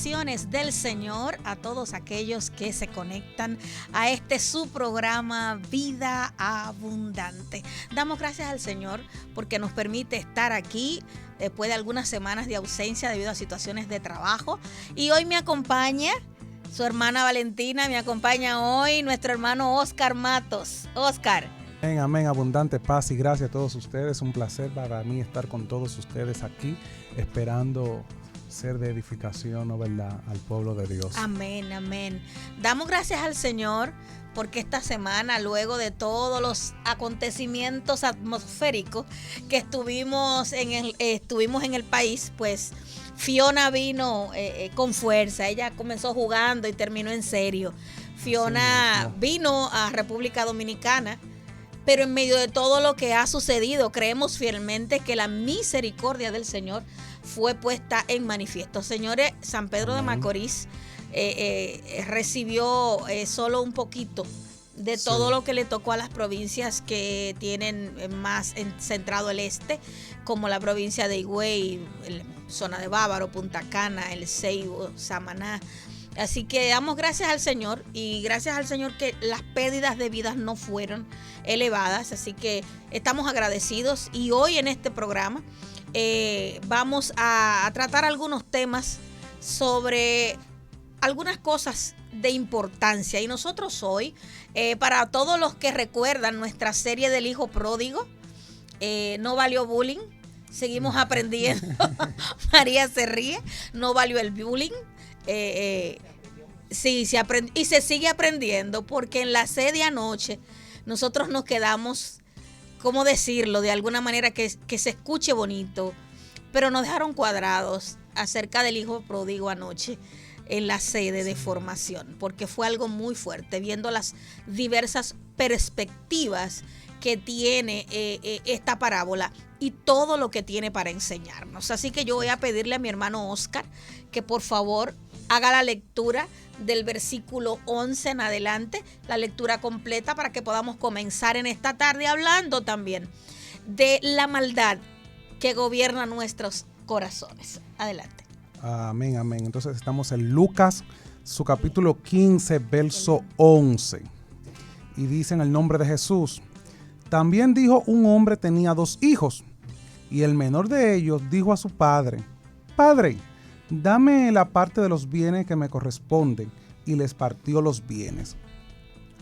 bendiciones del Señor a todos aquellos que se conectan a este su programa Vida Abundante. Damos gracias al Señor porque nos permite estar aquí después de algunas semanas de ausencia debido a situaciones de trabajo. Y hoy me acompaña su hermana Valentina, me acompaña hoy nuestro hermano Oscar Matos. Oscar. Amén, amén, abundante paz y gracias a todos ustedes. Un placer para mí estar con todos ustedes aquí, esperando ser de edificación, ¿no, verdad?, al pueblo de Dios. Amén, amén. Damos gracias al Señor porque esta semana, luego de todos los acontecimientos atmosféricos que estuvimos en el país, pues Fiona vino con fuerza. Ella comenzó jugando y terminó en serio. Fiona vino a República Dominicana, pero en medio de todo lo que ha sucedido, creemos fielmente que la misericordia del Señor fue puesta en manifiesto. Señores, San Pedro de Macorís recibió solo un poquito de todo lo que le tocó a las provincias que tienen más centrado el este, como la provincia de Higüey, zona de Bávaro, Punta Cana, El Ceibo, Samaná. Así que damos gracias al Señor y gracias al Señor que las pérdidas de vidas no fueron elevadas. Así que estamos agradecidos y hoy en este programa vamos a tratar algunos temas sobre algunas cosas de importancia. Y nosotros hoy, para todos los que recuerdan nuestra serie del Hijo Pródigo, no valió bullying, seguimos aprendiendo. María se ríe, no valió el bullying. Sí, y se sigue aprendiendo porque en la sede anoche nosotros nos quedamos, ¿cómo decirlo? De alguna manera que se escuche bonito, pero nos dejaron cuadrados acerca del Hijo Pródigo anoche en la sede de formación, porque fue algo muy fuerte, viendo las diversas perspectivas que tiene esta parábola y todo lo que tiene para enseñarnos. Así que yo voy a pedirle a mi hermano Oscar que por favor haga la lectura del versículo 11 en adelante, la lectura completa para que podamos comenzar en esta tarde hablando también de la maldad que gobierna nuestros corazones. Adelante. Amén, amén. Entonces estamos en Lucas, su capítulo 15, verso 11. Y dice en el nombre de Jesús: también dijo un hombre tenía 2 hijos, y el menor de ellos dijo a su padre: Padre, dame la parte de los bienes que me corresponden, y les partió los bienes.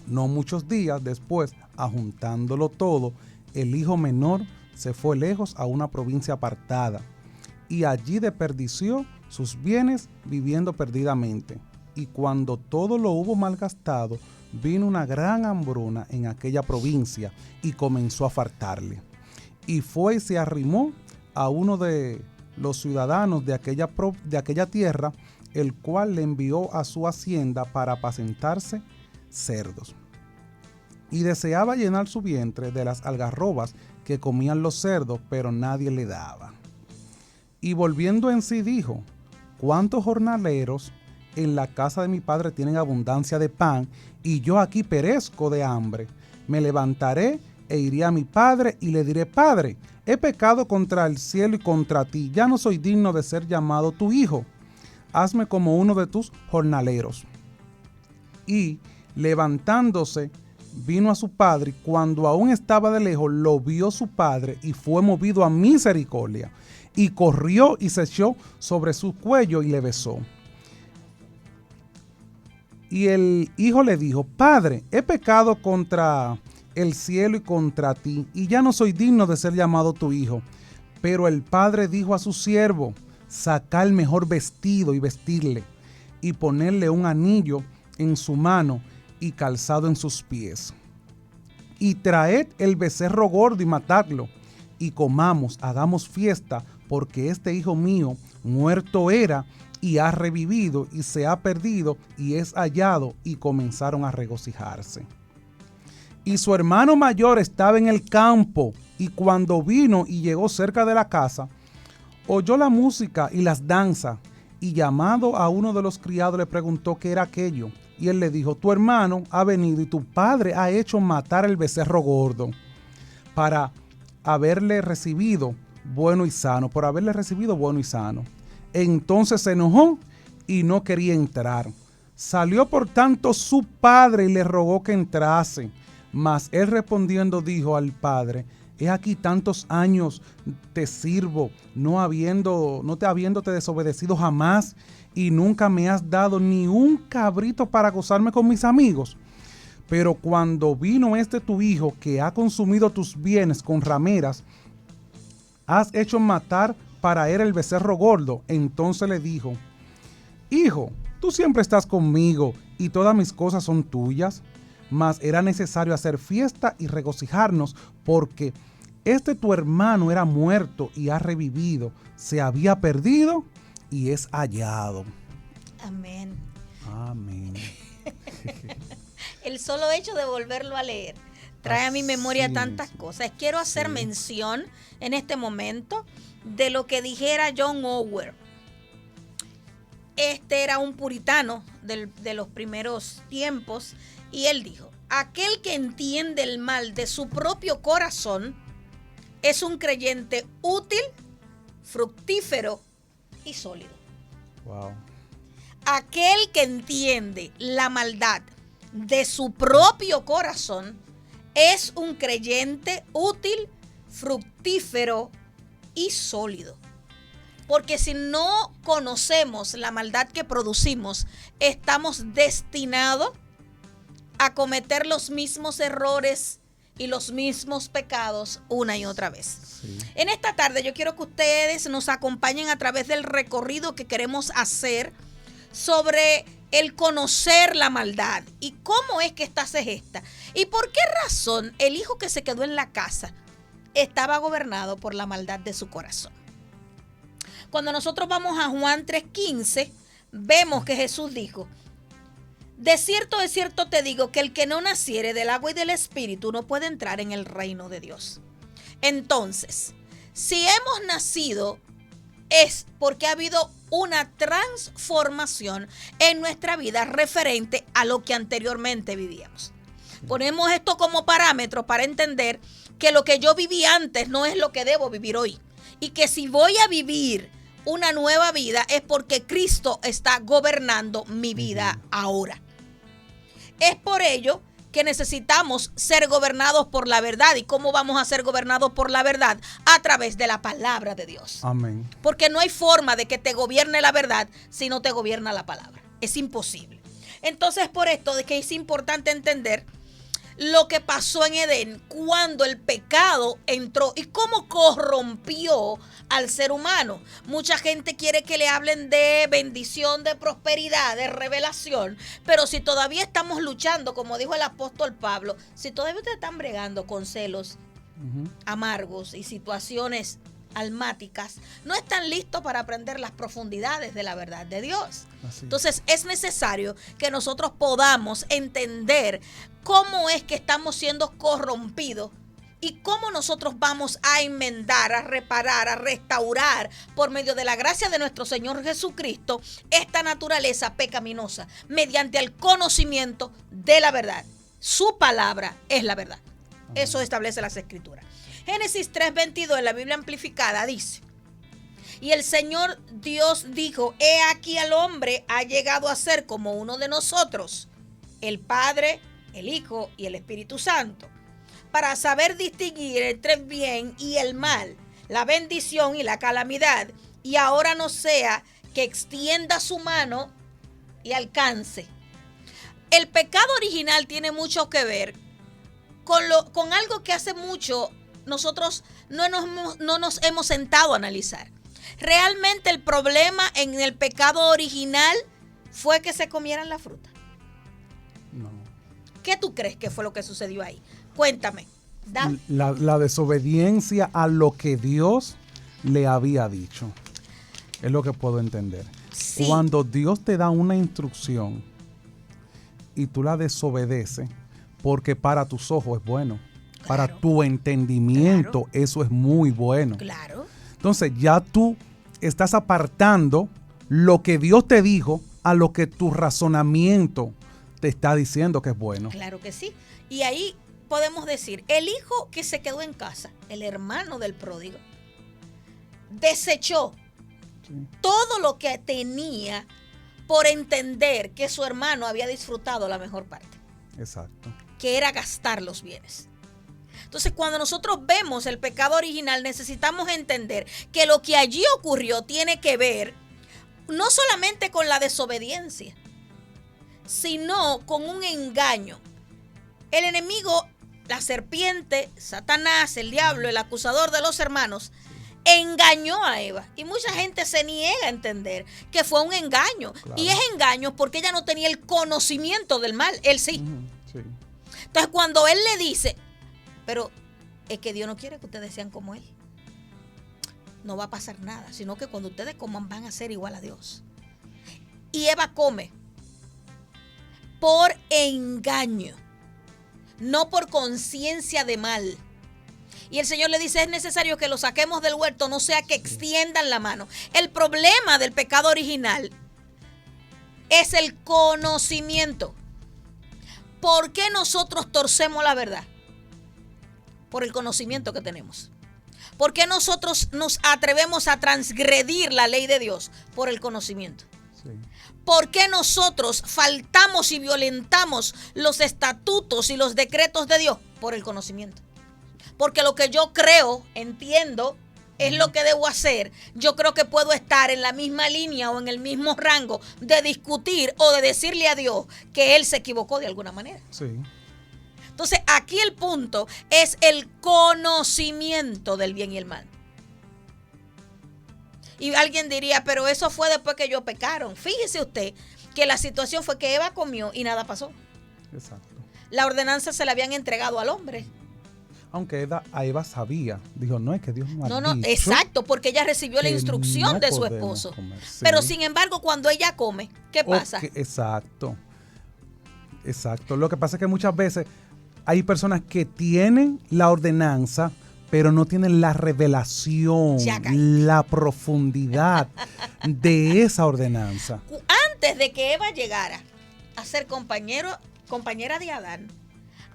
No muchos días después, ajuntándolo todo, el hijo menor se fue lejos a una provincia apartada, y allí desperdició sus bienes viviendo perdidamente. Y cuando todo lo hubo malgastado, vino una gran hambruna en aquella provincia y comenzó a faltarle. Y fue y se arrimó a uno de los ciudadanos de aquella tierra, el cual le envió a su hacienda para apacentarse cerdos. Y deseaba llenar su vientre de las algarrobas que comían los cerdos, pero nadie le daba. Y volviendo en sí dijo: ¿cuántos jornaleros en la casa de mi padre tienen abundancia de pan, y yo aquí perezco de hambre? Me levantaré e iré a mi padre y le diré: Padre, he pecado contra el cielo y contra ti, ya no soy digno de ser llamado tu hijo. Hazme como uno de tus jornaleros. Y levantándose, vino a su padre, y cuando aún estaba de lejos, lo vio su padre y fue movido a misericordia, y corrió y se echó sobre su cuello y le besó. Y el hijo le dijo: Padre, he pecado contra el cielo y contra ti, y ya no soy digno de ser llamado tu hijo. Pero el padre dijo a su siervo: Sacad el mejor vestido y vestirle, y ponerle un anillo en su mano y calzado en sus pies. Y traed el becerro gordo y matadlo, y comamos, hagamos fiesta, porque este hijo mío muerto era y ha revivido, y se ha perdido y es hallado. Y comenzaron a regocijarse. Y su hermano mayor estaba en el campo, y cuando vino y llegó cerca de la casa, oyó la música y las danzas, y llamado a uno de los criados le preguntó qué era aquello. Y él le dijo: tu hermano ha venido y tu padre ha hecho matar el becerro gordo para haberle recibido bueno y sano, por haberle recibido bueno y sano. Entonces se enojó y no quería entrar. Salió por tanto su padre y le rogó que entrase. Mas él respondiendo dijo al padre: he aquí tantos años te sirvo, no te habiéndote desobedecido jamás, y nunca me has dado ni un cabrito para gozarme con mis amigos. Pero cuando vino tu hijo, que ha consumido tus bienes con rameras, has hecho matar para él el becerro gordo. Entonces le dijo: hijo, tú siempre estás conmigo, y todas mis cosas son tuyas. Mas era necesario hacer fiesta y regocijarnos, porque tu hermano era muerto y ha revivido, se había perdido y es hallado. Amén. Amén. El solo hecho de volverlo a leer trae a mi memoria tantas cosas. Quiero hacer mención en este momento de lo que dijera John Owen. Este era un puritano de los primeros tiempos, y él dijo: aquel que entiende el mal de su propio corazón es un creyente útil, fructífero y sólido. Wow. Aquel que entiende la maldad de su propio corazón es un creyente útil, fructífero y sólido. Porque si no conocemos la maldad que producimos, estamos destinados a cometer los mismos errores y los mismos pecados una y otra vez. Sí. En esta tarde yo quiero que ustedes nos acompañen a través del recorrido que queremos hacer sobre el conocer la maldad y cómo es que esta se gesta y por qué razón el hijo que se quedó en la casa estaba gobernado por la maldad de su corazón. Cuando nosotros vamos a Juan 3:15, vemos que Jesús dijo: de cierto te digo que el que no naciere del agua y del espíritu no puede entrar en el reino de Dios. Entonces, si hemos nacido, es porque ha habido una transformación en nuestra vida referente a lo que anteriormente vivíamos. Ponemos esto como parámetro para entender que lo que yo viví antes no es lo que debo vivir hoy. Y que si voy a vivir una nueva vida es porque Cristo está gobernando mi vida ahora. Es por ello que necesitamos ser gobernados por la verdad. ¿Y cómo vamos a ser gobernados por la verdad? A través de la palabra de Dios. Amén. Porque no hay forma de que te gobierne la verdad si no te gobierna la palabra. Es imposible. Entonces, por esto es que es importante entender lo que pasó en Edén cuando el pecado entró y cómo corrompió al ser humano. Mucha gente quiere que le hablen de bendición, de prosperidad, de revelación, pero si todavía estamos luchando, como dijo el apóstol Pablo, si todavía ustedes están bregando con celos amargos y situaciones almáticas, no están listos para aprender las profundidades de la verdad de Dios. Entonces es necesario que nosotros podamos entender cómo es que estamos siendo corrompidos y cómo nosotros vamos a enmendar, a reparar, a restaurar por medio de la gracia de nuestro Señor Jesucristo esta naturaleza pecaminosa mediante el conocimiento de la verdad. Su palabra es la verdad. Eso establece las Escrituras. Génesis 3:22 en la Biblia amplificada dice: y el Señor Dios dijo: he aquí el hombre ha llegado a ser como uno de nosotros, el Padre, el Hijo y el Espíritu Santo, para saber distinguir entre el bien y el mal, la bendición y la calamidad, y ahora no sea que extienda su mano y alcance. El pecado original tiene mucho que ver con algo que hace mucho nosotros no nos hemos sentado a analizar. Realmente el problema en el pecado original fue que se comieran la fruta. No. ¿Qué tú crees que fue lo que sucedió ahí? Cuéntame. La desobediencia a lo que Dios le había dicho. Es lo que puedo entender. Sí. Cuando Dios te da una instrucción y tú la desobedeces, porque para tus ojos es bueno. Para tu entendimiento, eso es muy bueno. Claro. Entonces ya tú estás apartando lo que Dios te dijo a lo que tu razonamiento te está diciendo que es bueno. Claro que sí. Y ahí podemos decir, el hijo que se quedó en casa, el hermano del pródigo, desechó todo lo que tenía por entender que su hermano había disfrutado la mejor parte. Exacto. Que era gastar los bienes. Entonces, cuando nosotros vemos el pecado original, necesitamos entender que lo que allí ocurrió tiene que ver no solamente con la desobediencia, sino con un engaño. El enemigo, la serpiente, Satanás, el diablo, el acusador de los hermanos, engañó a Eva. Y mucha gente se niega a entender que fue un engaño. Claro. Y es engaño porque ella no tenía el conocimiento del mal. Él sí. Sí. Entonces, cuando él le dice, pero es que Dios no quiere que ustedes sean como él. No va a pasar nada, sino que cuando ustedes coman van a ser igual a Dios. Y Eva come por engaño, no por conciencia de mal. Y el Señor le dice, es necesario que lo saquemos del huerto, no sea que extiendan la mano. El problema del pecado original es el conocimiento. ¿Por qué nosotros torcemos la verdad? Por el conocimiento que tenemos. ¿Por qué nosotros nos atrevemos a transgredir la ley de Dios? Por el conocimiento. Sí. ¿Por qué nosotros faltamos y violentamos los estatutos y los decretos de Dios? Por el conocimiento. Porque lo que yo creo, entiendo, es lo que debo hacer. Yo creo que puedo estar en la misma línea o en el mismo rango de discutir o de decirle a Dios que Él se equivocó de alguna manera. Sí. Entonces, aquí el punto es el conocimiento del bien y el mal. Y alguien diría, pero eso fue después que ellos pecaron. Fíjese usted que la situación fue que Eva comió y nada pasó. Exacto. La ordenanza se la habían entregado al hombre. Aunque a Eva sabía, dijo, no es que Dios no ha dicho, exacto, porque ella recibió la instrucción de su esposo. Comer, sí. Pero sin embargo, cuando ella come, ¿qué pasa? Exacto. Lo que pasa es que muchas veces hay personas que tienen la ordenanza, pero no tienen la revelación, la profundidad de esa ordenanza. Antes de que Eva llegara a ser compañera de Adán,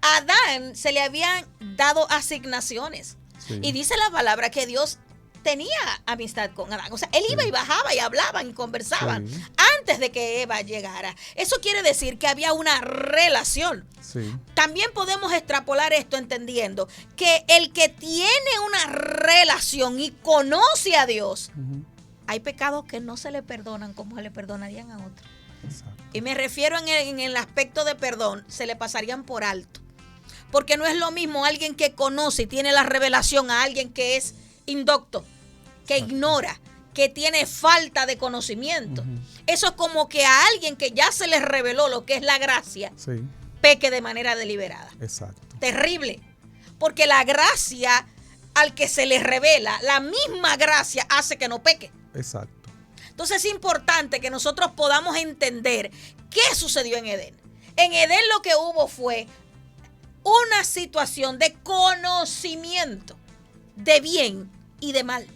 a Adán se le habían dado asignaciones. Sí. Y dice la palabra que Dios tenía amistad con Adán. O sea, él iba y bajaba y hablaban y conversaban antes de que Eva llegara. Eso quiere decir que había una relación. Sí. También podemos extrapolar esto entendiendo que el que tiene una relación y conoce a Dios, hay pecados que no se le perdonan como se le perdonarían a otros. Exacto. Y me refiero en el aspecto de perdón, se le pasarían por alto. Porque no es lo mismo alguien que conoce y tiene la revelación a alguien que es indocto, que ignora, que tiene falta de conocimiento. Eso es como que a alguien que ya se les reveló lo que es la gracia, peque de manera deliberada. Exacto. Terrible. Porque la gracia al que se le revela, la misma gracia hace que no peque. Exacto. Entonces es importante que nosotros podamos entender qué sucedió en Edén. En Edén lo que hubo fue una situación de conocimiento de bien y de mal.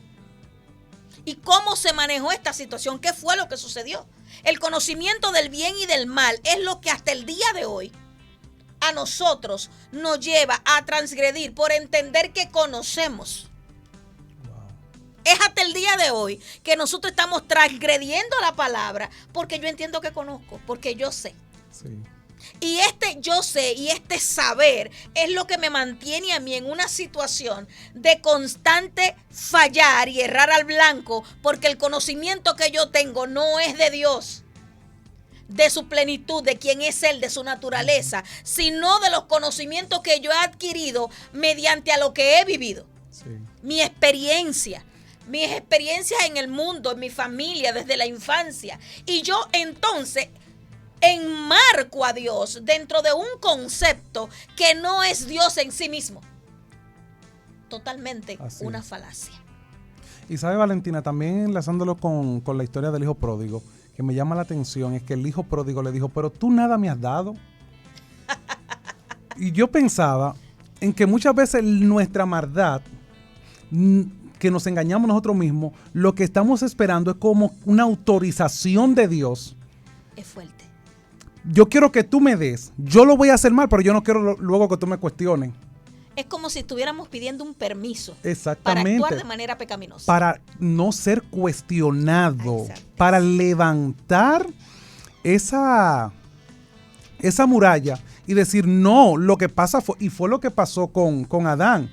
¿Y cómo se manejó esta situación? ¿Qué fue lo que sucedió? El conocimiento del bien y del mal es lo que hasta el día de hoy a nosotros nos lleva a transgredir por entender que conocemos. Es hasta el día de hoy que nosotros estamos transgrediendo la palabra porque yo entiendo que conozco, porque yo sé. Sí. Y este yo sé y este saber es lo que me mantiene a mí en una situación de constante fallar y errar al blanco, porque el conocimiento que yo tengo no es de Dios, de su plenitud, de quién es Él, de su naturaleza, sino de los conocimientos que yo he adquirido mediante a lo que he vivido. Sí. Mis experiencias en el mundo, en mi familia, desde la infancia. Y yo entonces enmarco a Dios dentro de un concepto que no es Dios en sí mismo. Totalmente una falacia. Y sabe, Valentina, también enlazándolo con la historia del hijo pródigo, que me llama la atención, es que el hijo pródigo le dijo, pero tú nada me has dado. Y yo pensaba en que muchas veces nuestra maldad, que nos engañamos nosotros mismos, lo que estamos esperando es como una autorización de Dios. Es fuerte. Yo quiero que tú me des, yo lo voy a hacer mal, pero yo no quiero luego que tú me cuestiones. Es como si estuviéramos pidiendo un permiso. Exactamente. Para actuar de manera pecaminosa. Para no ser cuestionado. Para levantar esa muralla y decir, no, lo que pasa fue lo que pasó con Adán.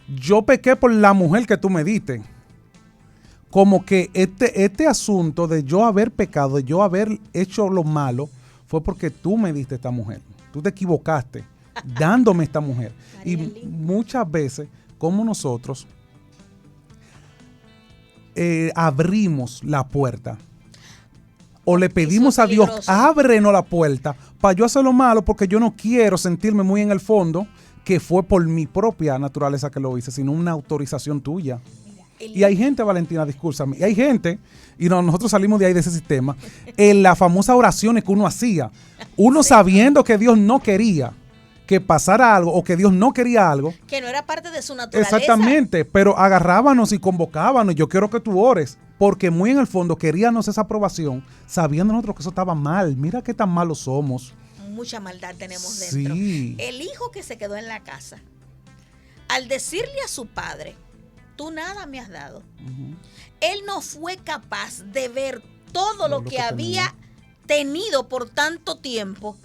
Yo pequé por la mujer que tú me diste. Como que este asunto de yo haber pecado, de yo haber hecho lo malo, fue porque tú me diste esta mujer. Tú te equivocaste dándome esta mujer. Y muchas veces, como nosotros, abrimos la puerta o le pedimos a Dios, ábrenos la puerta para yo hacer lo malo, porque yo no quiero sentirme muy en el fondo que fue por mi propia naturaleza que lo hice, sino una autorización tuya. Y hay gente, Valentina, discúlpame, y hay gente, y nosotros salimos de ahí de ese sistema, en las famosas oraciones que uno hacía, uno sabiendo que Dios no quería que pasara algo o que Dios no quería algo. Que no era parte de su naturaleza. Exactamente, pero agarrábamos y convocábamos, yo quiero que tú ores, porque muy en el fondo queríamos esa aprobación, sabiendo nosotros que eso estaba mal. Mira qué tan malos somos. Mucha maldad tenemos dentro. Sí. El hijo que se quedó en la casa, al decirle a su padre, tú nada me has dado, él no fue capaz de ver todo lo que había tenido por tanto tiempo,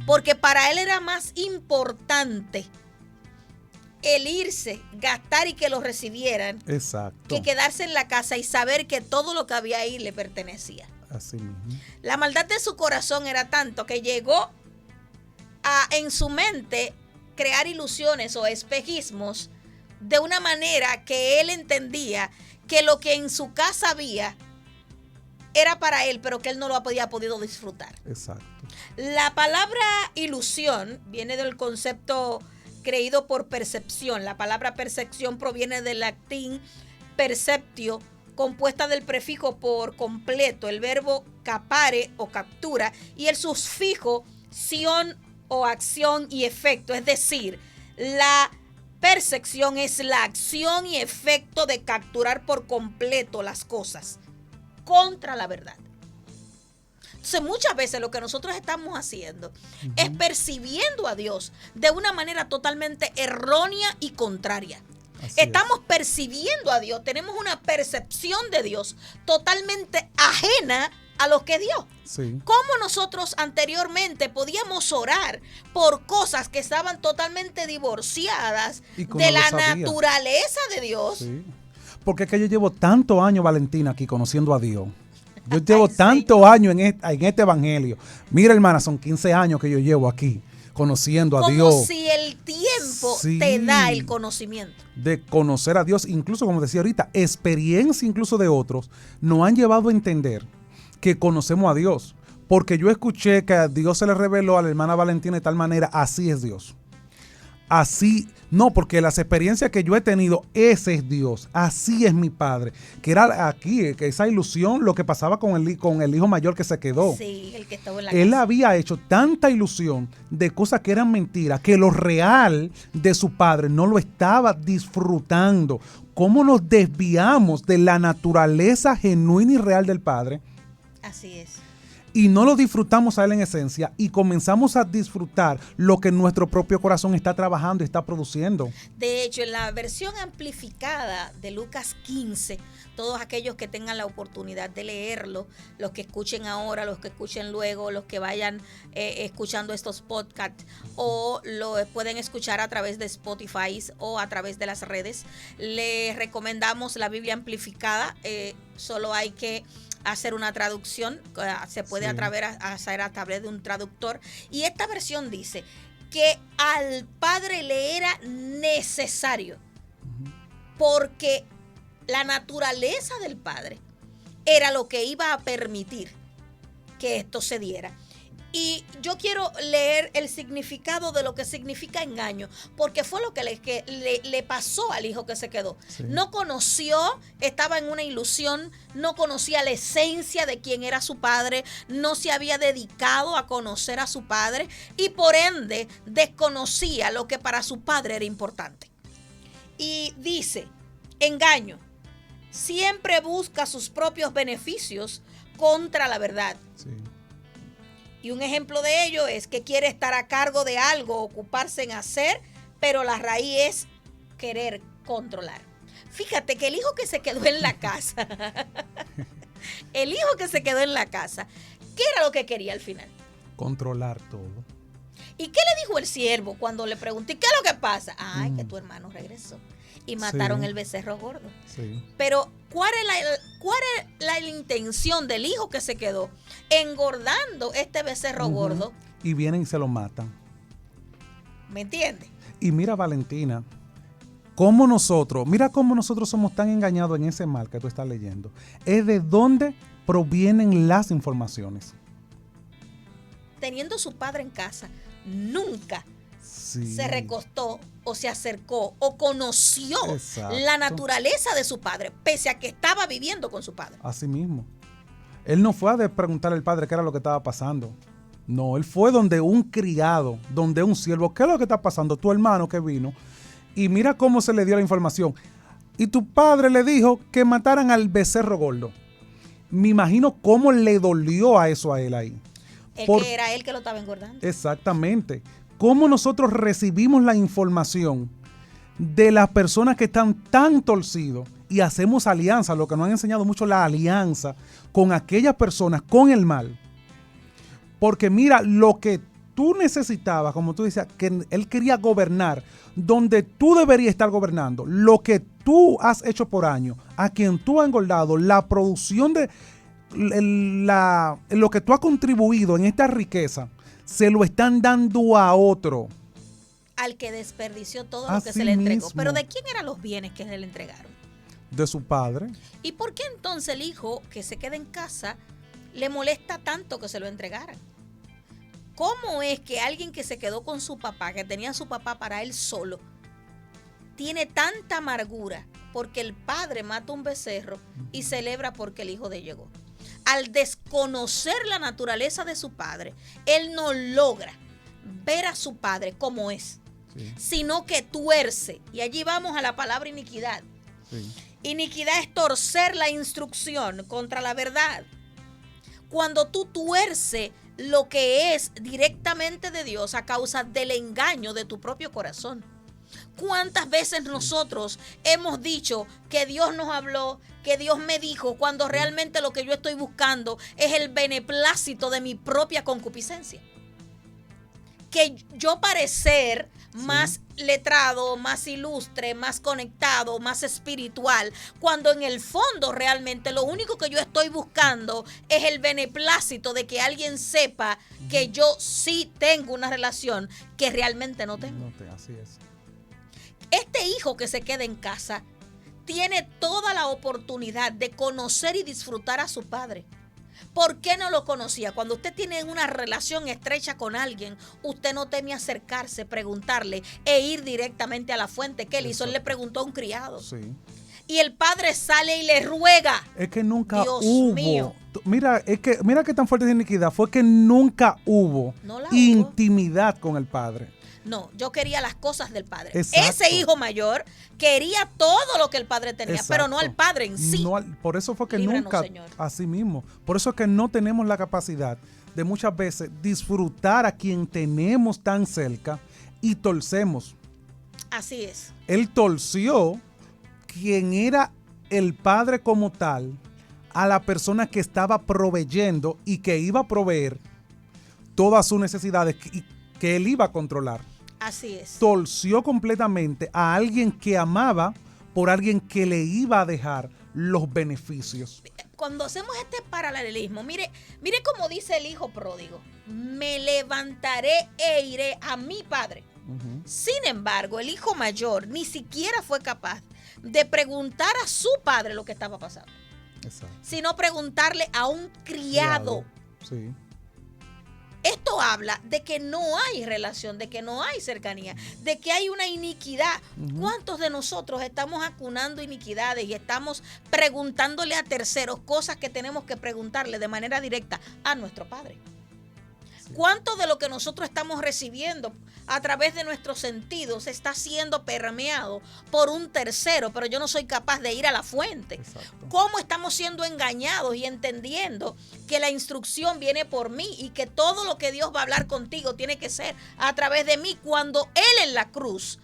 porque para él era más importante el irse, gastar y que lo recibieran, que quedarse en la casa y saber que todo lo que había ahí le pertenecía. Así mismo. La maldad de su corazón era tanto que llegó a, en su mente, crear ilusiones o espejismos de una manera que él entendía que lo que en su casa había era para él, pero que él no lo había podido disfrutar. Exacto. La palabra ilusión viene del concepto creído por percepción. La palabra percepción proviene del latín perceptio, compuesta del prefijo por completo, el verbo capare o captura, y el sufijo sion o acción y efecto. Es decir, la percepción es la acción y efecto de capturar por completo las cosas contra la verdad. Entonces, muchas veces lo que nosotros estamos haciendo es percibiendo a Dios de una manera totalmente errónea y contraria. Estamos percibiendo a Dios, tenemos una percepción de Dios totalmente ajena a lo que Dios. Sí. ¿Cómo nosotros anteriormente podíamos orar por cosas que estaban totalmente divorciadas de la naturaleza de Dios? Sí. Porque es que yo llevo tantos años, Valentina, aquí conociendo a Dios. Yo llevo tantos años en este evangelio. Mira, hermana, son 15 años que yo llevo aquí conociendo a Dios. Como si el tiempo te da el conocimiento. De conocer a Dios, incluso como decía ahorita, experiencia incluso de otros, nos han llevado a entender que conocemos a Dios. Porque yo escuché que a Dios se le reveló a la hermana Valentina de tal manera, así es Dios. Así, no, porque las experiencias que yo he tenido, ese es Dios, así es mi Padre. Que era aquí, que esa ilusión, lo que pasaba con el hijo mayor que se quedó. Sí, el que estaba en la Él casa. había hecho tanta ilusión de cosas que eran mentiras, que lo real de su Padre no lo estaba disfrutando. ¿Cómo nos desviamos de la naturaleza genuina y real del Padre? Así es. Y no lo disfrutamos a él en esencia y comenzamos a disfrutar lo que nuestro propio corazón está trabajando y está produciendo. De hecho, en la versión amplificada de Lucas 15, todos aquellos que tengan la oportunidad de leerlo, los que escuchen ahora, los que escuchen luego, los que vayan escuchando estos podcasts o lo pueden escuchar a través de Spotify o a través de las redes, les recomendamos la Biblia amplificada. Solo hay que hacer una traducción, se puede hacer a través de un traductor, y esta versión dice que al Padre le era necesario, porque la naturaleza del Padre era lo que iba a permitir que esto se diera. Y yo quiero leer el significado de lo que significa engaño, porque fue lo que le pasó al hijo que se quedó. Sí. No conoció, estaba en una ilusión, no conocía la esencia de quién era su padre, no se había dedicado a conocer a su padre y por ende desconocía lo que para su padre era importante. Y dice, engaño, siempre busca sus propios beneficios contra la verdad. Sí. Y un ejemplo de ello es que quiere estar a cargo de algo, ocuparse en hacer, pero la raíz es querer controlar. Fíjate que el hijo que se quedó en la casa, ¿Qué era lo que quería al final? Controlar todo. ¿Y qué le dijo el siervo cuando le pregunté qué es lo que pasa? Ay, que tu hermano regresó. Y mataron el becerro gordo. Sí. Pero, ¿cuál es la intención del hijo que se quedó? Engordando este becerro gordo. Y vienen y se lo matan. ¿Me entiendes? Y mira, Valentina, mira cómo nosotros somos tan engañados en ese mal que tú estás leyendo. Es de dónde provienen las informaciones. Teniendo su padre en casa, nunca se recostó o se acercó o conoció la naturaleza de su padre, pese a que estaba viviendo con su padre. Así mismo. Él no fue a preguntarle al padre qué era lo que estaba pasando. No, él fue donde un criado, donde un siervo. ¿Qué es lo que está pasando? Tu hermano que vino. Y mira cómo se le dio la información. Y tu padre le dijo que mataran al becerro gordo. Me imagino cómo le dolió a eso a él ahí. Que era él que lo estaba engordando. Exactamente. Cómo nosotros recibimos la información de las personas que están tan torcidos y hacemos alianza, lo que nos han enseñado mucho, la alianza con aquellas personas, con el mal. Porque mira, lo que tú necesitabas, como tú decías, que él quería gobernar, donde tú deberías estar gobernando, lo que tú has hecho por años, a quien tú has engordado, la producción de lo que tú has contribuido en esta riqueza, se lo están dando a otro. Al que desperdició todo lo que se le entregó. Pero ¿de quién eran los bienes que se le entregaron? De su padre. ¿Y por qué entonces el hijo que se queda en casa le molesta tanto que se lo entregaran? ¿Cómo es que alguien que se quedó con su papá, que tenía a su papá para él solo, tiene tanta amargura porque el padre mata un becerro y celebra porque el hijo de él llegó? Al desconocer la naturaleza de su padre, él no logra ver a su padre como es, sino que tuerce. Y allí vamos a la palabra iniquidad. Iniquidad es torcer la instrucción contra la verdad. Cuando tú tuerces lo que es directamente de Dios a causa del engaño de tu propio corazón. ¿Cuántas veces nosotros hemos dicho que Dios nos habló, que Dios me dijo, cuando realmente lo que yo estoy buscando es el beneplácito de mi propia concupiscencia? Que yo parecer más letrado, más ilustre, más conectado, más espiritual, cuando en el fondo realmente lo único que yo estoy buscando es el beneplácito de que alguien sepa que yo sí tengo una relación que realmente no tengo. Así es. Este hijo que se queda en casa tiene toda la oportunidad de conocer y disfrutar a su padre. ¿Por qué no lo conocía? Cuando usted tiene una relación estrecha con alguien, usted no teme acercarse, preguntarle e ir directamente a la fuente. ¿Qué él hizo? Él le preguntó a un criado. Sí. Y el padre sale y le ruega. Es que nunca Dios hubo. Mío. Mira qué tan fuerte es la iniquidad. Fue que nunca hubo intimidad con el padre. No, yo quería las cosas del padre. Exacto. Ese hijo mayor quería todo lo que el padre tenía, Exacto. pero no al padre en sí. No, por eso fue que Líbranos, nunca, Señor. así mismo, por eso es que no tenemos la capacidad de muchas veces disfrutar a quien tenemos tan cerca y torcemos. Así es. Él torció quien era el padre como tal a la persona que estaba proveyendo y que iba a proveer todas sus necesidades y que él iba a controlar. Así es. Torció completamente a alguien que amaba por alguien que le iba a dejar los beneficios. Cuando hacemos este paralelismo, mire cómo dice el hijo pródigo: me levantaré e iré a mi padre. Sin embargo, el hijo mayor ni siquiera fue capaz de preguntar a su padre lo que estaba pasando. Exacto. Sino preguntarle a un criado. Sí. Esto habla de que no hay relación, de que no hay cercanía, de que hay una iniquidad. ¿Cuántos de nosotros estamos acunando iniquidades y estamos preguntándole a terceros cosas que tenemos que preguntarle de manera directa a nuestro Padre? ¿Cuánto de lo que nosotros estamos recibiendo a través de nuestros sentidos está siendo permeado por un tercero, pero yo no soy capaz de ir a la fuente? Exacto. ¿Cómo estamos siendo engañados y entendiendo que la instrucción viene por mí y que todo lo que Dios va a hablar contigo tiene que ser a través de mí, cuando Él en la cruz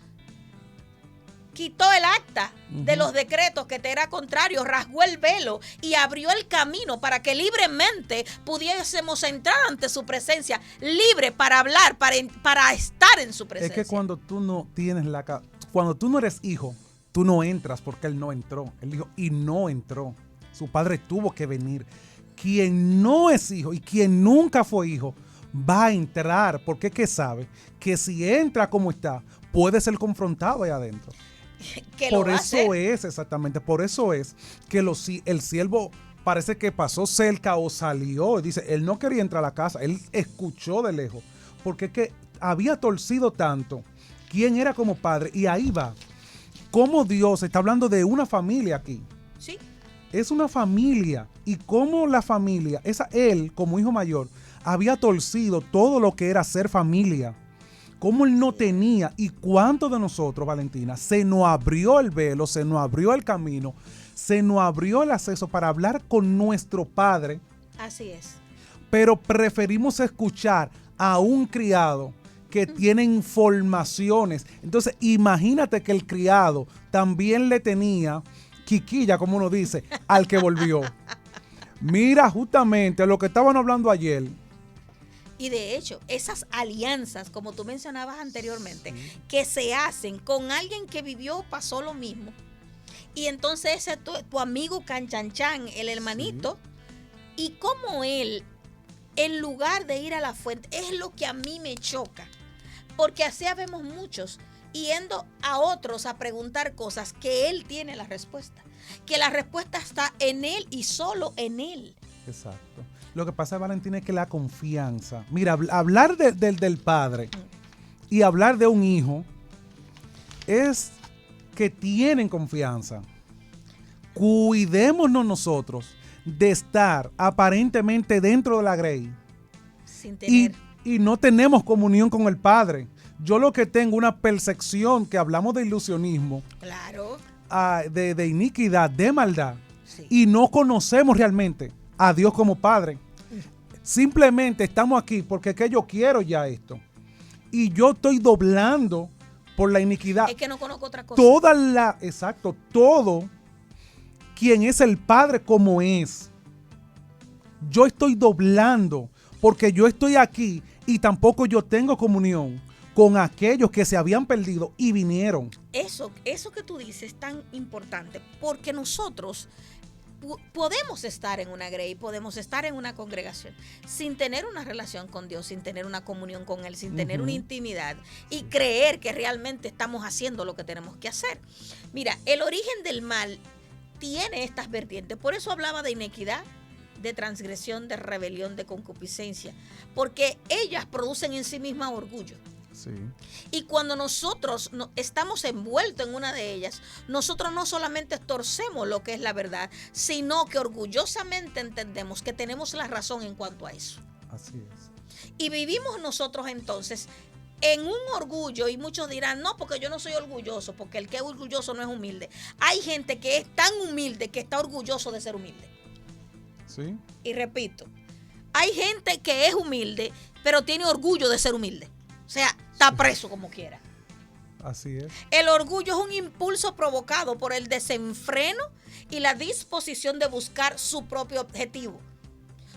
quitó el acta de los decretos que te era contrario, rasgó el velo y abrió el camino para que libremente pudiésemos entrar ante su presencia, libre para hablar, para estar en su presencia. Es que cuando tú no tienes cuando tú no eres hijo, tú no entras porque él no entró. Él dijo, y no entró. Su padre tuvo que venir. Quien no es hijo y quien nunca fue hijo, va a entrar, porque es que sabe que si entra como está, puede ser confrontado ahí adentro. Por eso es, exactamente, por eso es que el siervo parece que pasó cerca o salió. Dice, él no quería entrar a la casa, él escuchó de lejos, porque es que había torcido tanto quién era como padre. Y ahí va, cómo Dios está hablando de una familia aquí. Sí. Es una familia, y cómo la familia, él como hijo mayor, había torcido todo lo que era ser familia. Cómo él no tenía, y cuánto de nosotros, Valentina, se nos abrió el velo, se nos abrió el camino, se nos abrió el acceso para hablar con nuestro padre. Así es. Pero preferimos escuchar a un criado que tiene informaciones. Entonces, imagínate que el criado también le tenía quiquilla, como uno dice, al que volvió. Mira, justamente lo que estaban hablando ayer. Y de hecho, esas alianzas, como tú mencionabas anteriormente, que se hacen con alguien que vivió, pasó lo mismo. Y entonces ese es tu amigo Canchanchan, el hermanito, y como él, en lugar de ir a la fuente, es lo que a mí me choca. Porque así vemos muchos yendo a otros a preguntar cosas que él tiene la respuesta. Que la respuesta está en él y solo en él. Exacto. Lo que pasa, Valentina, es que la confianza. Mira, hablar del padre y hablar de un hijo es que tienen confianza. Cuidémonos nosotros de estar aparentemente dentro de la grey sin tener. Y no tenemos comunión con el Padre. Yo lo que tengo una percepción, que hablamos de ilusionismo, claro, de iniquidad, de maldad, sí. Y no conocemos realmente a Dios como Padre. Simplemente estamos aquí porque es que yo quiero ya esto. Y yo estoy doblando por la iniquidad. Es que no conozco otra cosa. Todo quien es el Padre como es. Yo estoy doblando porque yo estoy aquí y tampoco yo tengo comunión con aquellos que se habían perdido y vinieron. Eso que tú dices es tan importante porque nosotros podemos estar en una grey, podemos estar en una congregación sin tener una relación con Dios, sin tener una comunión con Él, sin tener una intimidad y creer que realmente estamos haciendo lo que tenemos que hacer. Mira, el origen del mal tiene estas vertientes. Por eso hablaba de inequidad, de transgresión, de rebelión, de concupiscencia, porque ellas producen en sí mismas orgullo. Sí. Y cuando nosotros estamos envueltos en una de ellas, nosotros no solamente torcemos lo que es la verdad, sino que orgullosamente entendemos que tenemos la razón en cuanto a eso. Así es. Y vivimos nosotros entonces en un orgullo, y muchos dirán, no, porque yo no soy orgulloso, porque el que es orgulloso no es humilde. Hay gente que es tan humilde que está orgulloso de ser humilde. Sí. Y repito, hay gente que es humilde, pero tiene orgullo de ser humilde. O sea, está preso como quiera. Así es. El orgullo es un impulso provocado por el desenfreno y la disposición de buscar su propio objetivo.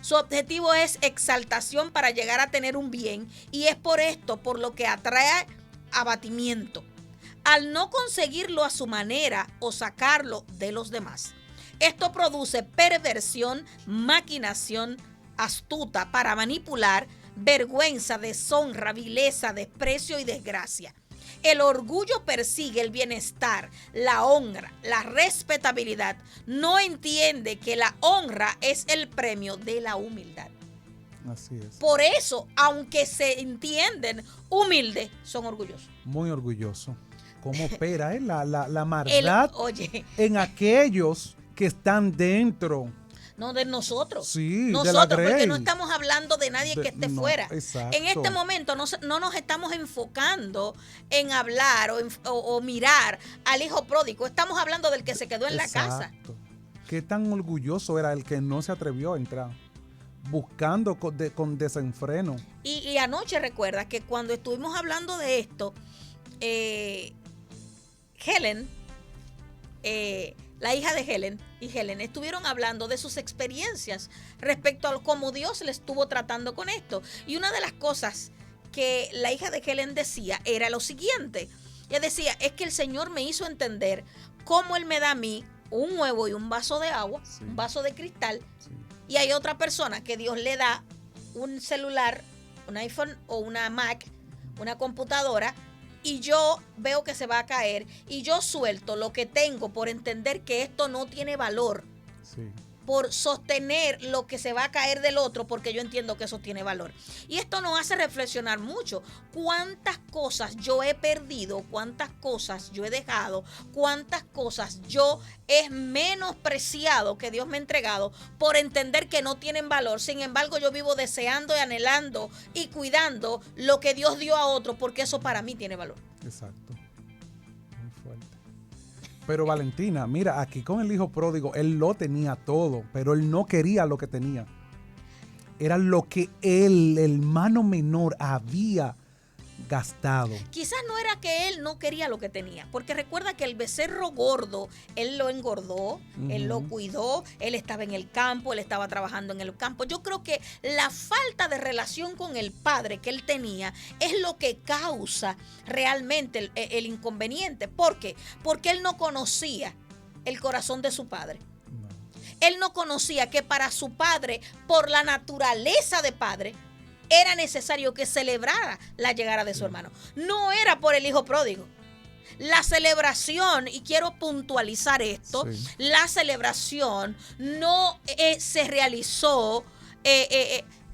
Su objetivo es exaltación para llegar a tener un bien, y es por esto por lo que atrae abatimiento, al no conseguirlo a su manera o sacarlo de los demás. Esto produce perversión, maquinación astuta para manipular, vergüenza, deshonra, vileza, desprecio y desgracia. El orgullo persigue el bienestar, la honra, la respetabilidad. No entiende que la honra es el premio de la humildad. Así es. Por eso, aunque se entienden humildes, son orgullosos. Muy orgulloso. ¿Cómo opera la maldad en aquellos que están dentro? No, de nosotros. Sí, nosotros, de la grey. Porque no estamos hablando de nadie que esté fuera. Exacto. En este momento no nos estamos enfocando en hablar o mirar al hijo pródigo. Estamos hablando del que se quedó en la casa. ¿Qué tan orgulloso era el que no se atrevió a entrar? Buscando con desenfreno. Y anoche recuerda que cuando estuvimos hablando de esto, Helen, la hija de Helen y Helen estuvieron hablando de sus experiencias respecto a cómo Dios le estuvo tratando con esto. Y una de las cosas que la hija de Helen decía era lo siguiente. Ella decía, es que el Señor me hizo entender cómo Él me da a mí un huevo y un vaso de agua, sí, un vaso de cristal, sí, y hay otra persona que Dios le da un celular, un iPhone o una Mac, una computadora, y yo veo que se va a caer y yo suelto lo que tengo por entender que esto no tiene valor, sí, por sostener lo que se va a caer del otro porque yo entiendo que eso tiene valor. Y esto nos hace reflexionar mucho. ¿Cuántas cosas yo he perdido? ¿Cuántas cosas yo he dejado? ¿Cuántas cosas yo he menospreciado que Dios me ha entregado por entender que no tienen valor? Sin embargo, yo vivo deseando y anhelando y cuidando lo que Dios dio a otro porque eso para mí tiene valor. Exacto. Muy fuerte. Pero Valentina, mira, aquí con el hijo pródigo, él lo tenía todo, pero él no quería lo que tenía. Era lo que él, el hermano menor, había gastado. Quizás no era que él no quería lo que tenía, porque recuerda que el becerro gordo, él lo engordó, él lo cuidó, él estaba en el campo, él estaba trabajando en el campo. Yo creo que la falta de relación con el padre que él tenía es lo que causa realmente el inconveniente. ¿Por qué? Porque él no conocía el corazón de su padre. Él no conocía que para su padre, por la naturaleza de padre, era necesario que celebrara la llegada de su hermano. No era por el hijo pródigo. La celebración, y quiero puntualizar esto, sí, la celebración no se realizó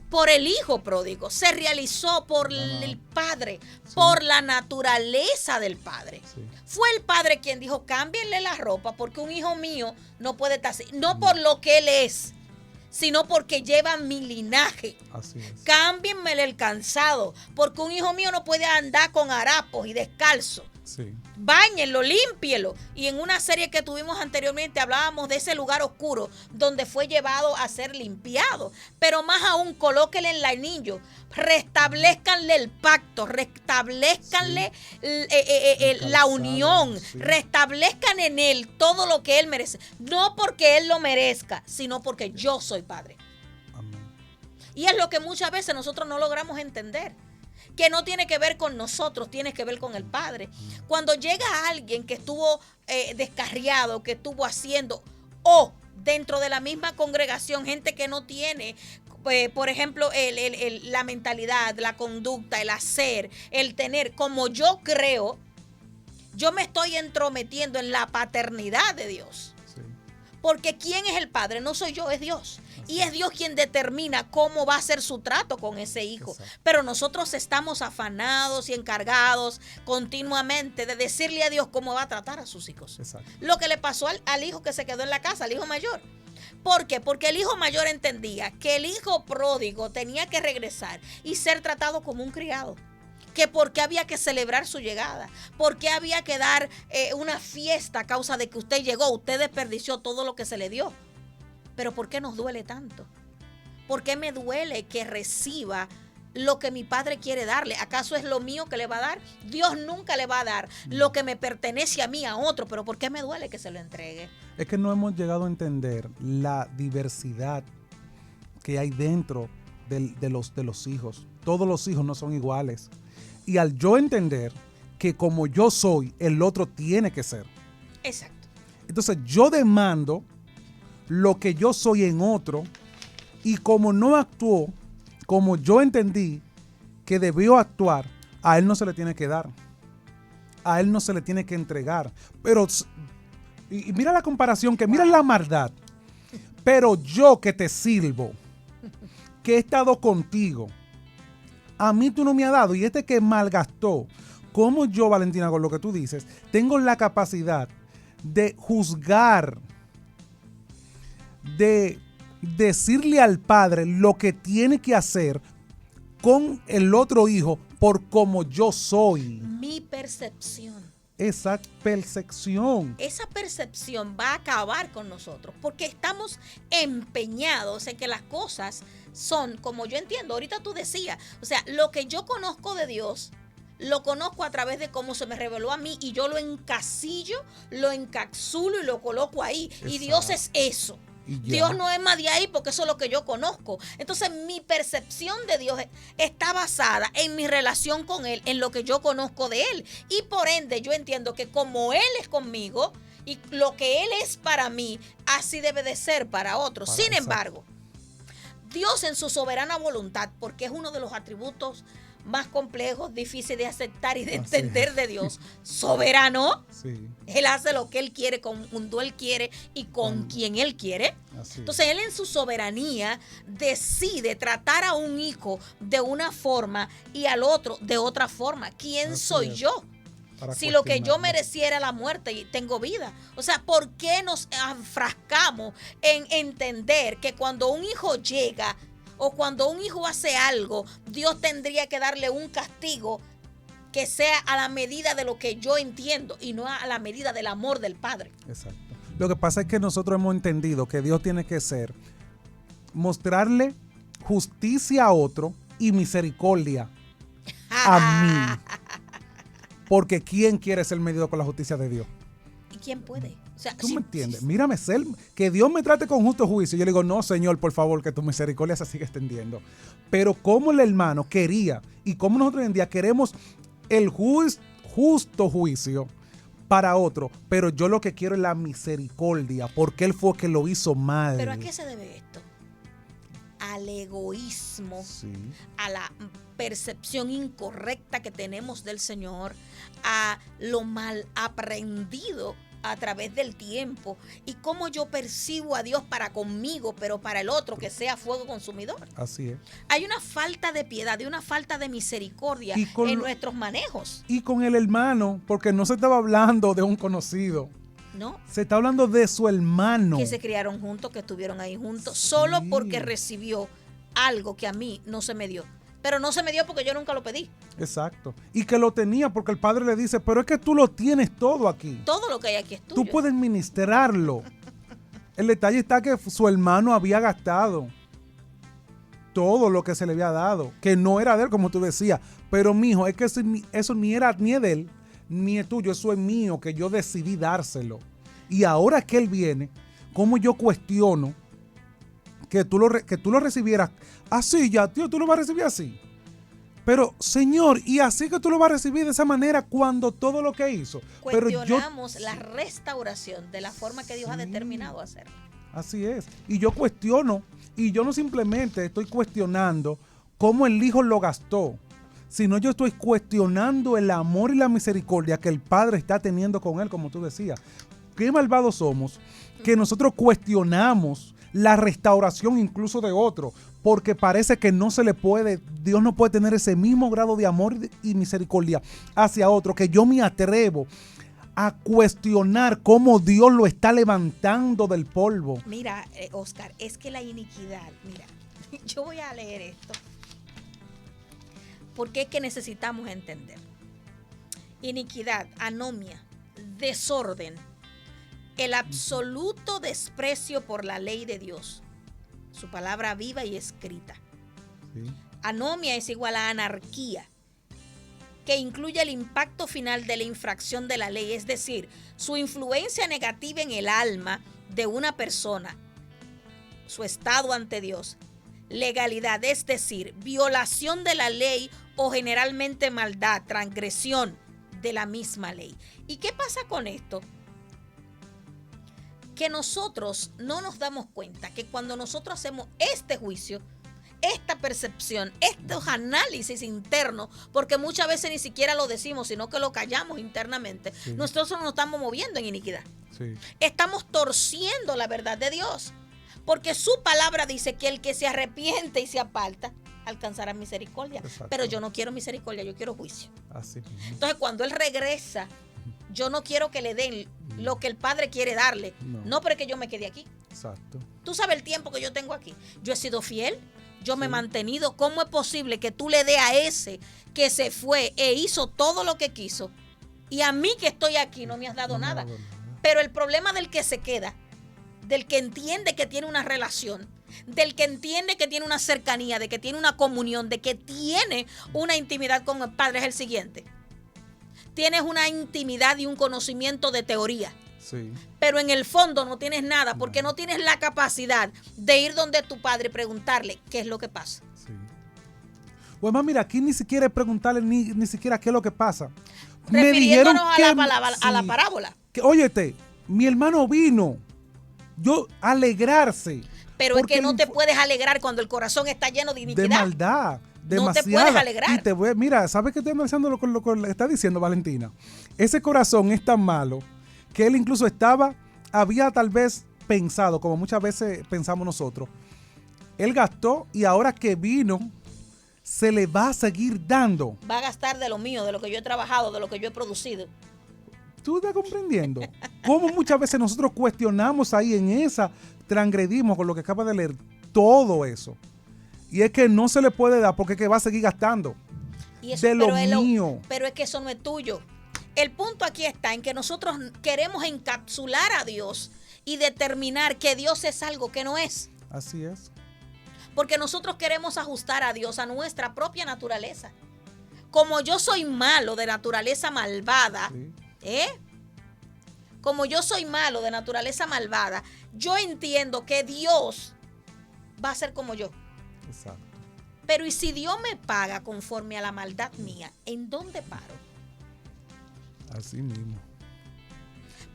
por el hijo pródigo, se realizó por el padre, sí, por la naturaleza del padre. Sí. Fue el padre quien dijo, cámbienle la ropa porque un hijo mío no puede estar así. No por lo que él es, sino porque lleva mi linaje. Así es. Cámbienmele el calzado, porque un hijo mío no puede andar con harapos y descalzo. Sí. Báñenlo, límpielo. Y en una serie que tuvimos anteriormente hablábamos de ese lugar oscuro donde fue llevado a ser limpiado. Pero más aún, colóquenle el anillo, restablezcanle el pacto, restablezcanle sí, la unión, sí, restablezcan en él todo lo que él merece. No porque él lo merezca, sino porque yo soy padre. Amén. Y es lo que muchas veces nosotros no logramos entender, que no tiene que ver con nosotros, tiene que ver con el Padre. Cuando llega alguien que estuvo descarriado, que estuvo haciendo, o dentro de la misma congregación, gente que no tiene, por ejemplo, la mentalidad, la conducta, el hacer, el tener, como yo creo, yo me estoy entrometiendo en la paternidad de Dios. Sí. Porque ¿quién es el Padre? No soy yo, es Dios. Y es Dios quien determina cómo va a ser su trato con ese hijo. Exacto. Pero nosotros estamos afanados y encargados continuamente de decirle a Dios cómo va a tratar a sus hijos. Exacto. Lo que le pasó al hijo que se quedó en la casa, al hijo mayor. ¿Por qué? Porque el hijo mayor entendía que el hijo pródigo tenía que regresar y ser tratado como un criado. Que porque había que celebrar su llegada, porque había que dar una fiesta a causa de que usted llegó, usted desperdició todo lo que se le dio. Pero ¿por qué nos duele tanto? ¿Por qué me duele que reciba lo que mi padre quiere darle? ¿Acaso es lo mío que le va a dar? Dios nunca le va a dar lo que me pertenece a mí, a otro. ¿Pero por qué me duele que se lo entregue? Es que no hemos llegado a entender la diversidad que hay dentro de los hijos. Todos los hijos no son iguales. Y al yo entender que como yo soy, el otro tiene que ser. Exacto. Entonces yo demando lo que yo soy en otro, y como no actuó como yo entendí que debió actuar, a él no se le tiene que dar, a él no se le tiene que entregar. Pero y mira la comparación, que mira la maldad. Pero yo que te sirvo, que he estado contigo, a mí tú no me has dado, y este que malgastó, como yo, Valentina, con lo que tú dices, tengo la capacidad de juzgar, de decirle al padre lo que tiene que hacer con el otro hijo por como yo soy. Mi percepción. Esa percepción. Esa percepción va a acabar con nosotros porque estamos empeñados en que las cosas son como yo entiendo. Ahorita tú decías, o sea, lo que yo conozco de Dios, lo conozco a través de cómo se me reveló a mí y yo lo encasillo, lo encapsulo y lo coloco ahí. Exacto. Y Dios es eso. Dios no es más de ahí porque eso es lo que yo conozco. Entonces mi percepción de Dios está basada en mi relación con Él, en lo que yo conozco de Él. Y por ende yo entiendo que como Él es conmigo y lo que Él es para mí, así debe de ser para otros. Sin embargo, Dios en su soberana voluntad, porque es uno de los atributos más complejos, difíciles de aceptar y de entender de Dios, soberano. Sí. Él hace lo que Él quiere, cuando Él quiere y con quien Él quiere. Entonces Él en su soberanía decide tratar a un hijo de una forma y al otro de otra forma. ¿Quién soy yo? Si lo que yo mereciera la muerte y tengo vida. O sea, ¿por qué nos enfrascamos en entender que cuando un hijo llega o cuando un hijo hace algo, Dios tendría que darle un castigo que sea a la medida de lo que yo entiendo y no a la medida del amor del Padre? Exacto. Lo que pasa es que nosotros hemos entendido que Dios tiene que ser mostrarle justicia a otro y misericordia a mí. Porque ¿quién quiere ser medido con la justicia de Dios? ¿Y quién puede? O sea, ¿tú me entiendes? Mírame, que Dios me trate con justo juicio. Yo le digo, no, Señor, por favor, que tu misericordia se siga extendiendo. Pero como el hermano quería y como nosotros hoy en día queremos el justo juicio para otro, pero yo lo que quiero es la misericordia, porque Él fue el que lo hizo mal. ¿Pero a qué se debe esto? Al egoísmo, a la percepción incorrecta que tenemos del Señor, a lo mal aprendido a través del tiempo y cómo yo percibo a Dios para conmigo, pero para el otro que sea fuego consumidor. Así es. Hay una falta de piedad y una falta de misericordia en nuestros manejos. Y con el hermano, porque no se estaba hablando de un conocido. No. Se está hablando de su hermano. Que se criaron juntos, que estuvieron ahí juntos, solo porque recibió algo que a mí no se me dio. Pero no se me dio porque yo nunca lo pedí. Exacto. Y que lo tenía porque el padre le dice, pero es que tú lo tienes todo aquí. Todo lo que hay aquí es tuyo. Tú puedes ministrarlo. El detalle está que su hermano había gastado todo lo que se le había dado, que no era de él, como tú decías. Pero mijo, es que eso ni era ni de él, ni es tuyo, eso es mío, que yo decidí dárselo. Y ahora que él viene, ¿cómo yo cuestiono que tú lo recibieras así? Ya, tío, tú lo vas a recibir así. Pero, Señor, y así que tú lo vas a recibir de esa manera cuando todo lo que hizo. Cuestionamos la restauración de la forma que Dios ha determinado hacerlo. Así es. Y yo cuestiono, y yo no simplemente estoy cuestionando cómo el Hijo lo gastó, sino yo estoy cuestionando el amor y la misericordia que el Padre está teniendo con él, como tú decías. Qué malvados somos que nosotros cuestionamos la restauración incluso de otro, porque parece que no se le puede, Dios no puede tener ese mismo grado de amor y misericordia hacia otro, que yo me atrevo a cuestionar cómo Dios lo está levantando del polvo. Mira, Oscar, es que la iniquidad, mira, yo voy a leer esto, porque es que necesitamos entender. Iniquidad, anomia, desorden, el absoluto desprecio por la ley de Dios, su palabra viva y escrita. Sí. Anomia es igual a anarquía, que incluye el impacto final de la infracción de la ley, es decir, su influencia negativa en el alma de una persona, su estado ante Dios. Legalidad, es decir, violación de la ley o generalmente maldad, transgresión de la misma ley. ¿Y qué pasa con esto? Que nosotros no nos damos cuenta que cuando nosotros hacemos este juicio, esta percepción, estos análisis internos, porque muchas veces ni siquiera lo decimos, sino que lo callamos internamente, nosotros nos estamos moviendo en iniquidad. Sí. Estamos torciendo la verdad de Dios, porque su palabra dice que el que se arrepiente y se aparta alcanzará misericordia. Exacto. Pero yo no quiero misericordia, yo quiero juicio. Así. Entonces, cuando Él regresa, yo no quiero que le den lo que el Padre quiere darle. No porque yo me quede aquí. Exacto. Tú sabes el tiempo que yo tengo aquí. Yo he sido fiel, yo me he mantenido. ¿Cómo es posible que tú le des a ese que se fue e hizo todo lo que quiso y a mí que estoy aquí no me has dado nada? Pero el problema del que se queda del que entiende que tiene una relación, del que entiende que tiene una cercanía, de que tiene una comunión, de que tiene una intimidad con el Padre es el siguiente. Tienes una intimidad y un conocimiento de teoría. Sí. Pero en el fondo no tienes nada porque no tienes la capacidad de ir donde tu padre y preguntarle qué es lo que pasa. Sí. Pues más, mira, aquí ni siquiera es preguntarle ni siquiera qué es lo que pasa. Me dijeron a la parábola. Que, óyete, mi hermano vino, yo alegrarse. Pero es que no te puedes alegrar cuando el corazón está lleno de iniquidad. De maldad. Demasiada. No te puedes alegrar. Y mira, ¿sabes qué estoy analizando lo que está diciendo Valentina? Ese corazón es tan malo que él incluso había tal vez pensado, como muchas veces pensamos nosotros, él gastó y ahora que vino, se le va a seguir dando. Va a gastar de lo mío, de lo que yo he trabajado, de lo que yo he producido. ¿Tú estás comprendiendo? Cómo muchas veces nosotros cuestionamos ahí en esa, transgredimos con lo que acaba de leer, todo eso. Y es que no se le puede dar porque es que va a seguir gastando y eso, de lo mío. Pero es que eso no es tuyo. El punto aquí está en que nosotros queremos encapsular a Dios y determinar que Dios es algo que no es. Así es. Porque nosotros queremos ajustar a Dios a nuestra propia naturaleza. Como yo soy malo de naturaleza malvada, sí. Como yo soy malo de naturaleza malvada, yo entiendo que Dios va a ser como yo. Exacto. Pero ¿y si Dios me paga conforme a la maldad mía? ¿En dónde paro? Así mismo.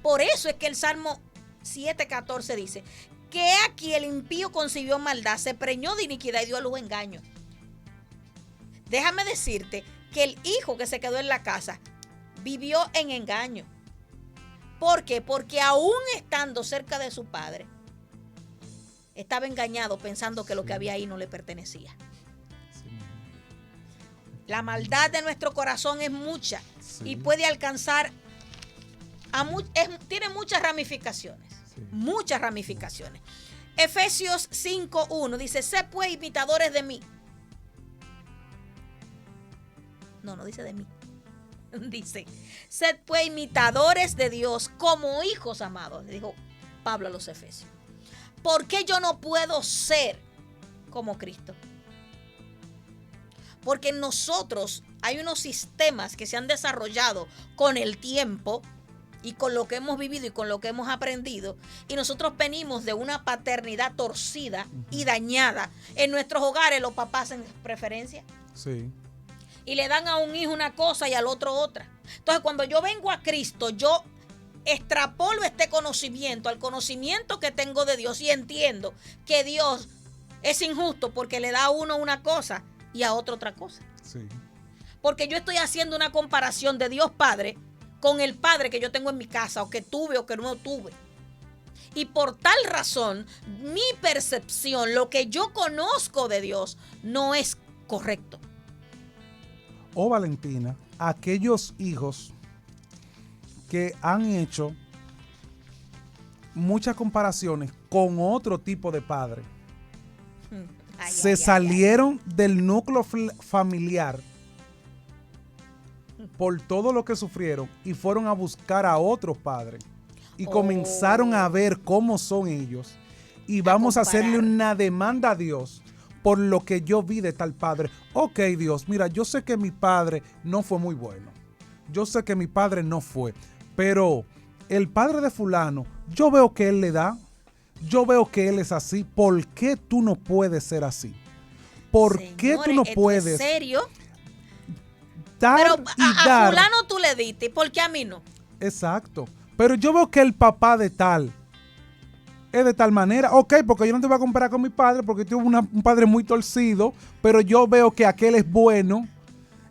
Por eso es que el Salmo 7:14 dice que aquí el impío concibió maldad, se preñó de iniquidad y dio a luz engaño. Déjame decirte que el hijo que se quedó en la casa vivió en engaño. ¿Por qué? Porque aún estando cerca de su padre, estaba engañado pensando que lo que había ahí no le pertenecía. Sí. La maldad de nuestro corazón es mucha y puede alcanzar tiene muchas ramificaciones. Sí. Muchas ramificaciones. Efesios 5:1 dice: sed pues imitadores de mí. No dice de mí. Dice: sed pues imitadores de Dios como hijos amados, le dijo Pablo a los Efesios. ¿Por qué yo no puedo ser como Cristo? Porque en nosotros hay unos sistemas que se han desarrollado con el tiempo y con lo que hemos vivido y con lo que hemos aprendido. Y nosotros venimos de una paternidad torcida y dañada. En nuestros hogares los papás hacen preferencia. Sí. Y le dan a un hijo una cosa y al otro otra. Entonces, cuando yo vengo a Cristo, yo extrapolo este conocimiento al conocimiento que tengo de Dios y entiendo que Dios es injusto porque le da a uno una cosa y a otro otra cosa. Sí. Porque yo estoy haciendo una comparación de Dios Padre con el Padre que yo tengo en mi casa, o que tuve o que no tuve. Y por tal razón, mi percepción, lo que yo conozco de Dios, no es correcto. Valentina, aquellos hijos que han hecho muchas comparaciones con otro tipo de padre, se salieron del núcleo familiar por todo lo que sufrieron y fueron a buscar a otros padres y comenzaron a ver cómo son ellos y vamos a hacerle una demanda a Dios por lo que yo vi de tal padre. Ok, Dios, mira, yo sé que mi padre no fue muy bueno, yo sé que mi padre no fue, pero el padre de fulano, yo veo que él le da, yo veo que él es así. ¿Por qué tú no puedes ser así? ¿Por qué tú no puedes? ¿En serio? Dar pero dar. A fulano tú le diste, ¿por qué a mí no? Exacto. Pero yo veo que el papá de tal es de tal manera. Ok, porque yo no te voy a comparar con mi padre porque tuve un padre muy torcido, pero yo veo que aquel es bueno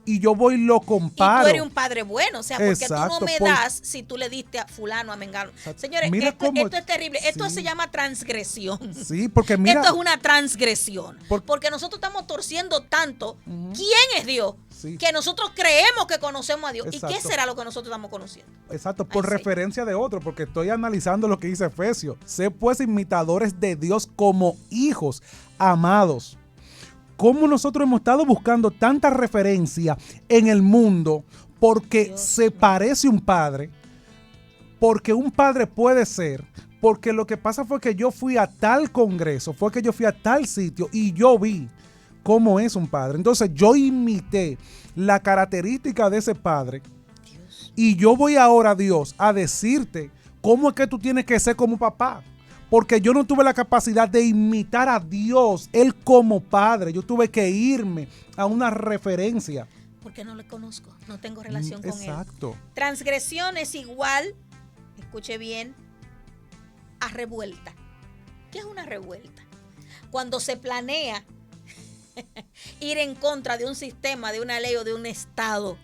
y yo voy y lo comparo. Y tú eres un padre bueno, o sea, porque exacto, tú no me das si tú le diste a fulano, a mengano. Señores, esto es terrible. Esto se llama transgresión. Sí, porque mira. Esto es una transgresión. Porque nosotros estamos torciendo tanto quién es Dios, que nosotros creemos que conocemos a Dios. Exacto. ¿Y qué será lo que nosotros estamos conociendo? Exacto, por referencia de otro, porque estoy analizando lo que dice Efesios. Sé pues imitadores de Dios como hijos amados. Cómo nosotros hemos estado buscando tanta referencia en el mundo porque se parece un padre, porque un padre puede ser, Porque lo que pasa fue que yo fui a tal congreso, fue que yo fui a tal sitio y yo vi cómo es un padre. Entonces yo imité la característica de ese padre. Dios. Y yo voy ahora, Dios, a decirte cómo es que tú tienes que ser como papá. Porque yo no tuve la capacidad de imitar a Dios, Él como padre. Yo tuve que irme a una referencia. Porque no le conozco, no tengo relación con él. Exacto. Transgresión es igual, escuche bien, a revuelta. ¿Qué es una revuelta? Cuando se planea ir en contra de un sistema, de una ley o de un estado.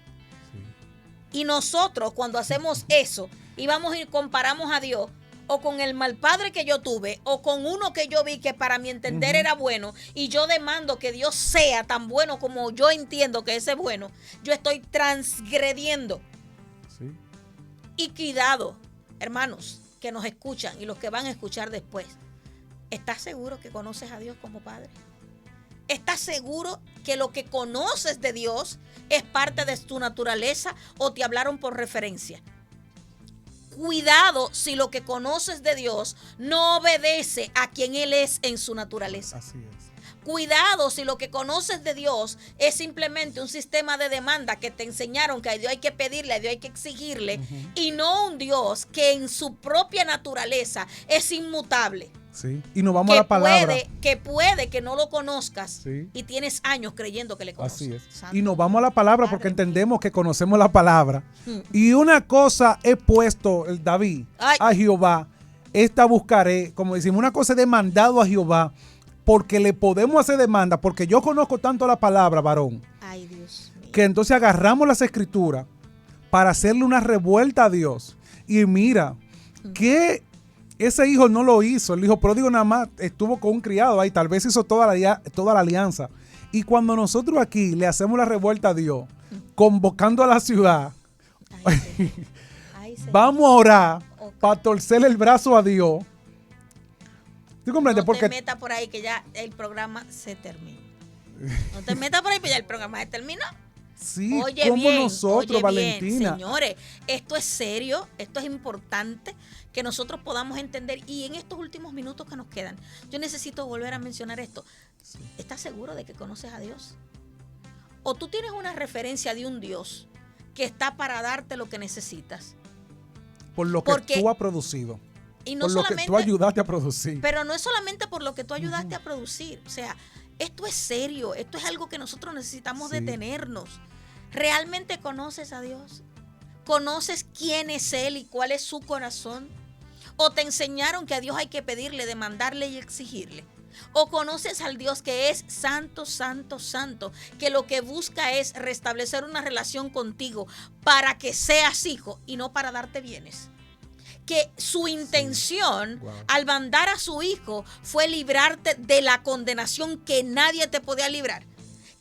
Sí. Y nosotros cuando hacemos eso y vamos y comparamos a Dios o con el mal padre que yo tuve o con uno que yo vi que para mi entender era bueno y yo demando que Dios sea tan bueno como yo entiendo que ese es bueno, yo estoy transgrediendo. Sí. Y cuidado, hermanos que nos escuchan y los que van a escuchar después, ¿estás seguro que conoces a Dios como Padre? ¿Estás seguro que lo que conoces de Dios es parte de tu naturaleza o te hablaron por referencia? Cuidado si lo que conoces de Dios no obedece a quien Él es en su naturaleza. Así es. Cuidado si lo que conoces de Dios es simplemente un sistema de demanda que te enseñaron que a Dios hay que pedirle, a Dios hay que exigirle, y no un Dios que en su propia naturaleza es inmutable. Sí. Y nos vamos a la palabra. Puede que no lo conozcas, sí, y tienes años creyendo que le conoces. Así es. Santo. Y nos vamos a la palabra porque entendemos que conocemos la palabra. Y una cosa he puesto, David, a Jehová, esta buscaré, como decimos, una cosa he demandado a Jehová, porque le podemos hacer demanda, porque yo conozco tanto la palabra, varón, ay, Dios mío, que entonces agarramos las escrituras para hacerle una revuelta a Dios. Y mira, que ese hijo no lo hizo, el hijo pródigo nada más estuvo con un criado ahí, tal vez hizo toda la alianza. Y cuando nosotros aquí le hacemos la revuelta a Dios, convocando a la ciudad, vamos a orar para torcerle el brazo a Dios. ¿Tú comprendes? No te metas por ahí que ya el programa se terminó. No te metas por ahí que ya el programa se terminó. Sí, oye como bien, nosotros, oye Valentina. Bien, señores, esto es serio, esto es importante que nosotros podamos entender. Y en estos últimos minutos que nos quedan, yo necesito volver a mencionar esto. Sí. ¿Estás seguro de que conoces a Dios? ¿O tú tienes una referencia de un Dios que está para darte lo que necesitas? Por lo que tú has producido. Y no por lo que tú ayudaste a producir. Pero no es solamente por lo que tú ayudaste a producir. O sea, esto es serio. Esto es algo que nosotros necesitamos detenernos. ¿Realmente conoces a Dios? ¿Conoces quién es Él y cuál es su corazón? ¿O te enseñaron que a Dios hay que pedirle, demandarle y exigirle? ¿O conoces al Dios que es santo, santo, santo, que lo que busca es restablecer una relación contigo para que seas hijo y no para darte bienes? Que su intención al mandar a su hijo fue librarte de la condenación que nadie te podía librar.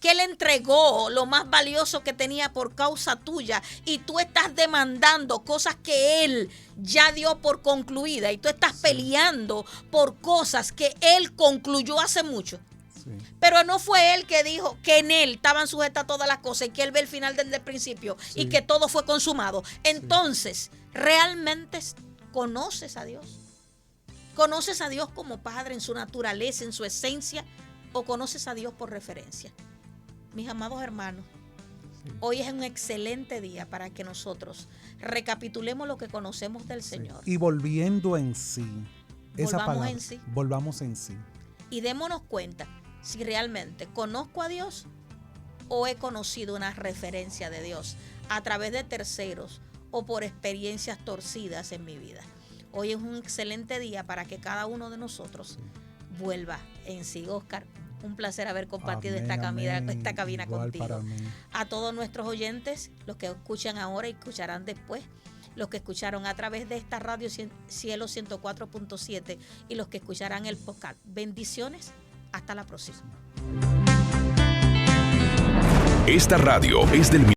Que Él entregó lo más valioso que tenía por causa tuya y tú estás demandando cosas que Él ya dio por concluida y tú estás peleando por cosas que Él concluyó hace mucho. Sí. Pero no fue Él que dijo que en Él estaban sujetas todas las cosas y que Él ve el final desde el principio y que todo fue consumado. Entonces, ¿realmente conoces a Dios? ¿Conoces a Dios como Padre en su naturaleza, en su esencia? ¿O conoces a Dios por referencia? Mis amados hermanos, hoy es un excelente día para que nosotros recapitulemos lo que conocemos del Señor. Y volviendo en sí, esa palabra, volvamos en sí. Y démonos cuenta si realmente conozco a Dios o he conocido una referencia de Dios a través de terceros o por experiencias torcidas en mi vida. Hoy es un excelente día para que cada uno de nosotros vuelva en sí. Oscar, un placer haber compartido esta cabina contigo. A todos nuestros oyentes, los que escuchan ahora y escucharán después, los que escucharon a través de esta radio Cielo 104.7 y los que escucharán el podcast. Bendiciones, hasta la próxima. Esta radio es del